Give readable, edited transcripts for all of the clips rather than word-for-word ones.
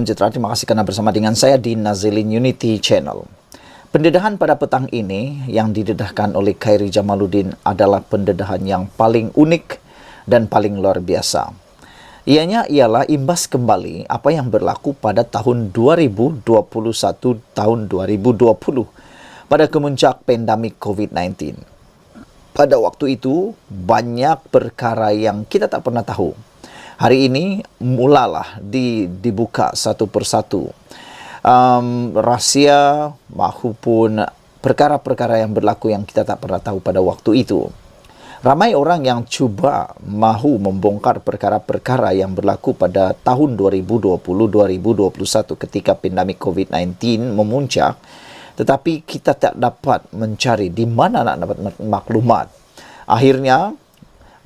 sejahtera, terima kasih kerana bersama dengan saya di Nazilin Unity Channel. Pendedahan pada petang ini yang didedahkan oleh Khairi Jamaluddin adalah pendedahan yang paling unik dan paling luar biasa. Ianya ialah imbas kembali apa yang berlaku pada tahun 2021, tahun 2020 pada kemuncak pandemik COVID-19. Pada waktu itu, banyak perkara yang kita tak pernah tahu. Hari ini mulalah dibuka satu persatu rahsia maupun perkara-perkara yang berlaku yang kita tak pernah tahu pada waktu itu. Ramai orang yang cuba mahu membongkar perkara-perkara yang berlaku pada tahun 2020-2021 ketika pandemik COVID-19 memuncak, tetapi kita tak dapat mencari di mana nak dapat maklumat. Akhirnya,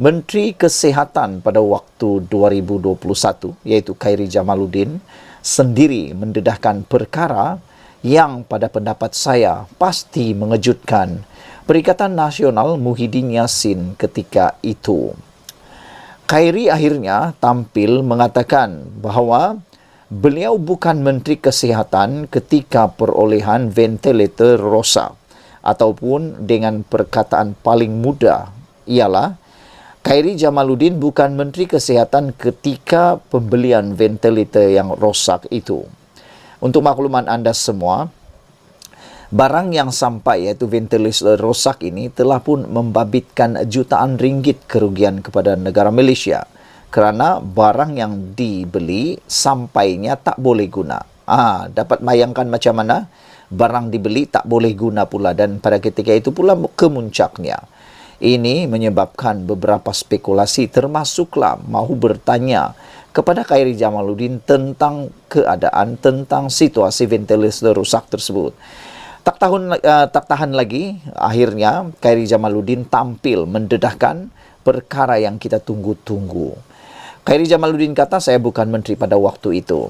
Menteri Kesihatan pada waktu 2021, iaitu Khairi Jamaluddin, sendiri mendedahkan perkara yang pada pendapat saya pasti mengejutkan Perikatan Nasional Muhyiddin Yassin ketika itu. Khairi akhirnya tampil mengatakan bahawa beliau bukan Menteri Kesihatan ketika perolehan ventilator rosak, ataupun dengan perkataan paling mudah ialah Khairi Jamaluddin bukan Menteri Kesihatan ketika pembelian ventilator yang rosak itu. Untuk makluman anda semua, barang yang sampai iaitu ventilator rosak ini telah pun membabitkan jutaan ringgit kerugian kepada negara Malaysia kerana barang yang dibeli sampainya tak boleh guna. Dapat bayangkan macam mana barang dibeli tak boleh guna pula, dan pada ketika itu pula kemuncaknya. Ini menyebabkan beberapa spekulasi, termasuklah mahu bertanya kepada Khairi Jamaluddin tentang keadaan, tentang situasi ventilator rosak tersebut. Tak tahan lagi, akhirnya Khairi Jamaluddin tampil mendedahkan perkara yang kita tunggu-tunggu. Khairi Jamaluddin kata, saya bukan menteri pada waktu itu.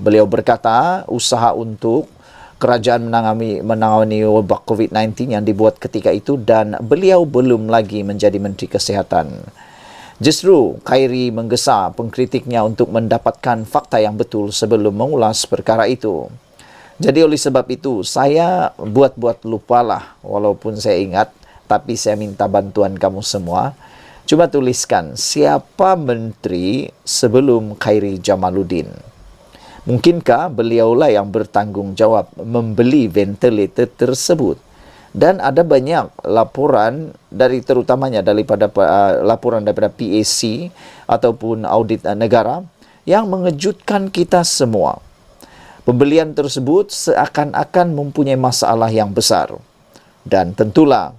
Beliau berkata, usaha untuk kerajaan menangani wabak COVID-19 yang dibuat ketika itu, dan beliau belum lagi menjadi Menteri Kesihatan. Justru Khairi menggesa pengkritiknya untuk mendapatkan fakta yang betul sebelum mengulas perkara itu. Jadi oleh sebab itu, saya buat-buat lupalah, walaupun saya ingat, tapi saya minta bantuan kamu semua. Cuba tuliskan siapa menteri sebelum Khairi Jamaluddin. Mungkinkah beliaulah yang bertanggungjawab membeli ventilator tersebut? Dan ada banyak laporan terutamanya daripada laporan daripada PAC ataupun audit negara yang mengejutkan kita semua. Pembelian tersebut seakan-akan mempunyai masalah yang besar. Dan tentulah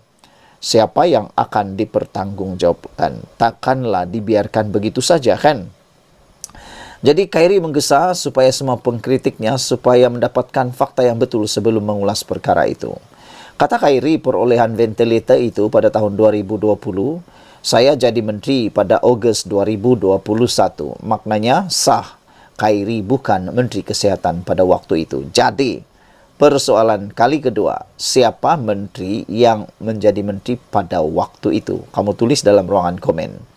siapa yang akan dipertanggungjawabkan. Takkanlah dibiarkan begitu saja, kan? Jadi Khairi menggesa supaya semua pengkritiknya supaya mendapatkan fakta yang betul sebelum mengulas perkara itu. Kata Khairi, perolehan ventilator itu pada tahun 2020, saya jadi menteri pada Ogos 2021. Maknanya sah, Khairi bukan Menteri Kesihatan pada waktu itu. Jadi, persoalan kali kedua, siapa menteri yang menjadi menteri pada waktu itu? Kamu tulis dalam ruangan komen.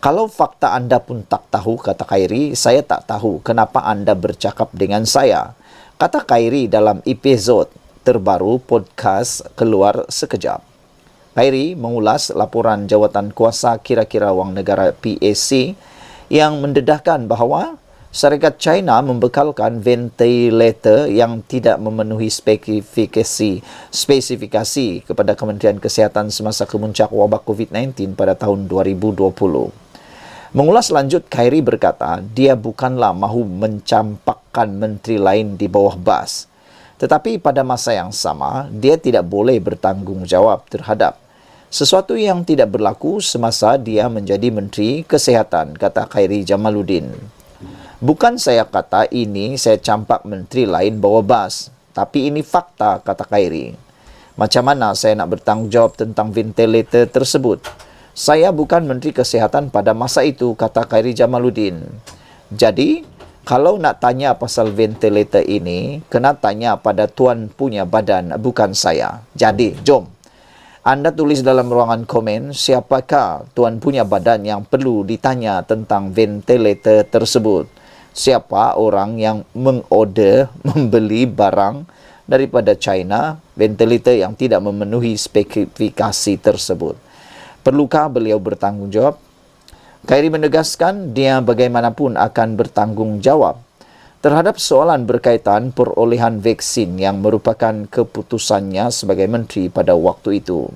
Kalau fakta anda pun tak tahu, kata Khairi, saya tak tahu kenapa anda bercakap dengan saya. Kata Khairi dalam episod terbaru podcast Keluar Sekejap. Khairi mengulas laporan jawatan kuasa kira-kira wang negara PAC yang mendedahkan bahawa syarikat China membekalkan ventilator yang tidak memenuhi spesifikasi kepada Kementerian Kesihatan semasa kemuncak wabak COVID-19 pada tahun 2020. Mengulas lanjut, Khairi berkata, dia bukanlah mahu mencampakkan menteri lain di bawah bas. Tetapi pada masa yang sama, dia tidak boleh bertanggungjawab terhadap sesuatu yang tidak berlaku semasa dia menjadi Menteri Kesihatan, kata Khairi Jamaluddin. Bukan saya kata ini saya campak menteri lain bawah bas, tapi ini fakta, kata Khairi. Macam mana saya nak bertanggungjawab tentang ventilator tersebut? Saya bukan Menteri Kesihatan pada masa itu, kata Khairi Jamaluddin. Jadi, kalau nak tanya pasal ventilator ini, kena tanya pada tuan punya badan, bukan saya. Jadi, jom. Anda tulis dalam ruangan komen, siapakah tuan punya badan yang perlu ditanya tentang ventilator tersebut? siapa orang yang mengorder membeli barang daripada China, ventilator yang tidak memenuhi spesifikasi tersebut. Perlukah beliau bertanggungjawab? Khairi menegaskan dia bagaimanapun akan bertanggungjawab terhadap soalan berkaitan perolehan vaksin yang merupakan keputusannya sebagai menteri pada waktu itu.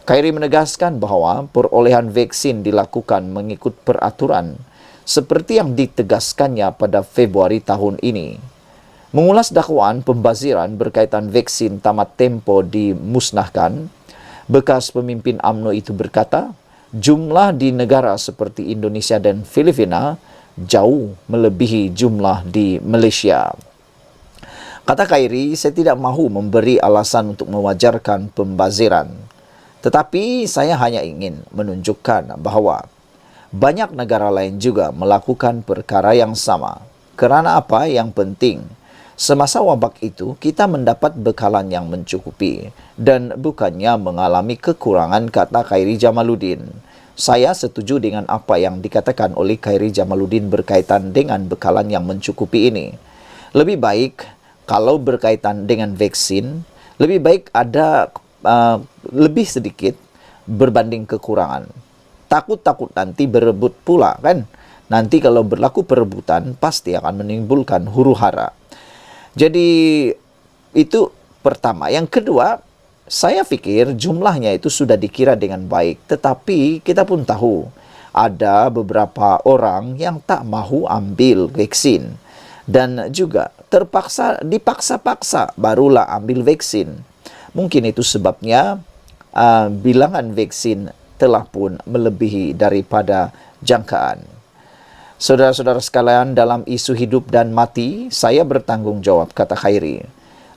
Khairi menegaskan bahawa perolehan vaksin dilakukan mengikut peraturan seperti yang ditegaskannya pada Februari tahun ini. Mengulas dakwaan pembaziran berkaitan vaksin tamat tempoh dimusnahkan, bekas pemimpin UMNO itu berkata, jumlah di negara seperti Indonesia dan Filipina jauh melebihi jumlah di Malaysia. Kata Khairi, saya tidak mahu memberi alasan untuk mewajarkan pembaziran. Tetapi saya hanya ingin menunjukkan bahawa banyak negara lain juga melakukan perkara yang sama. Kerana apa yang penting? Semasa wabak itu, kita mendapat bekalan yang mencukupi dan bukannya mengalami kekurangan, kata Khairi Jamaluddin. Saya setuju dengan apa yang dikatakan oleh Khairi Jamaluddin berkaitan dengan bekalan yang mencukupi ini. Lebih baik kalau berkaitan dengan vaksin, lebih baik ada lebih sedikit berbanding kekurangan. Takut-takut nanti berebut pula, kan? Nanti kalau berlaku perebutan, pasti akan menimbulkan huru-hara. Jadi, itu pertama. Yang kedua, saya fikir jumlahnya itu sudah dikira dengan baik. Tetapi, kita pun tahu, ada beberapa orang yang tak mahu ambil vaksin. Dan juga dipaksa-paksa barulah ambil vaksin. Mungkin itu sebabnya bilangan vaksin telah pun melebihi daripada jangkaan. Saudara-saudara sekalian, dalam isu hidup dan mati, saya bertanggungjawab, kata Khairi.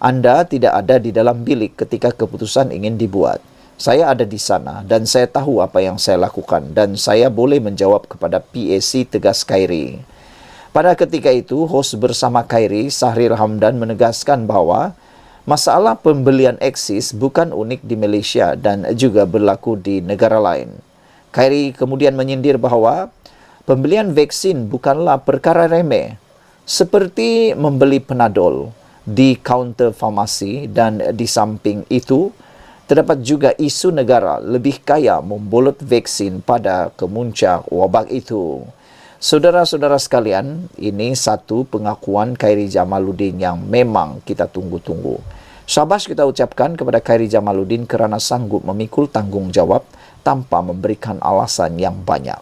Anda tidak ada di dalam bilik ketika keputusan ingin dibuat. Saya ada di sana dan saya tahu apa yang saya lakukan dan saya boleh menjawab kepada PAC, tegas Khairi. Pada ketika itu, hos bersama Khairi, Sahrir Hamdan, menegaskan bahawa masalah pembelian eksis bukan unik di Malaysia dan juga berlaku di negara lain. Khairi kemudian menyindir bahawa pembelian vaksin bukanlah perkara remeh, seperti membeli Panadol di kaunter farmasi, dan di samping itu, terdapat juga isu negara lebih kaya membolot vaksin pada kemuncak wabak itu. Saudara-saudara sekalian, ini satu pengakuan Khairi Jamaluddin yang memang kita tunggu-tunggu. Syabas kita ucapkan kepada Khairi Jamaluddin kerana sanggup memikul tanggungjawab tanpa memberikan alasan yang banyak.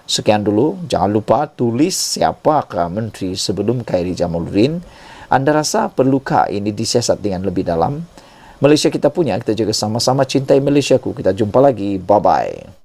Sekian dulu, jangan lupa tulis siapakah menteri sebelum Khairi Jamaluddin. Anda rasa perlukah ini disiasat dengan lebih dalam? Malaysia kita punya, kita juga sama-sama cintai Malaysiaku. Kita jumpa lagi, bye-bye.